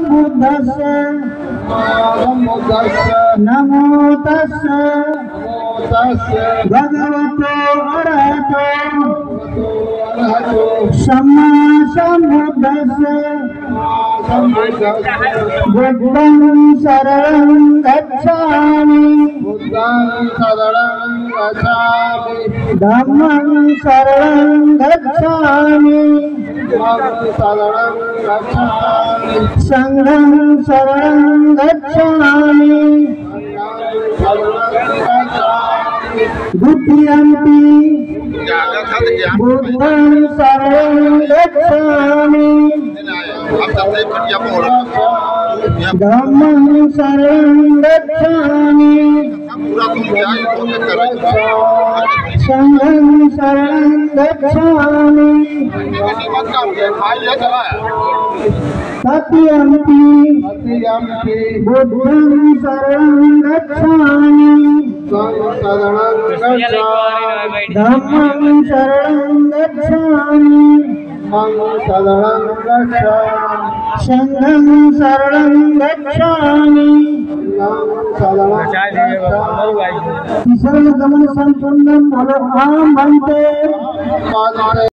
बुद्धस्य नमो तस्से भगवतो अरहतो सम्मा सम्बुद्धस्य बुद्धं शरणं गच्छामि धम्मं शरणं गच्छामि संघं शरणं गच्छामि द्वितीयंपि बुद्धं शरणं गच्छामि धम्मं शरणं गच्छामि संघं शरणं गच्छामि तृतीयंपि बुद्धं शरणं गच्छामि धम्मं शरणं गच्छामि संघं शरणं गच्छामि तीसरा गमन संपूर्ण बोलो आम बनते।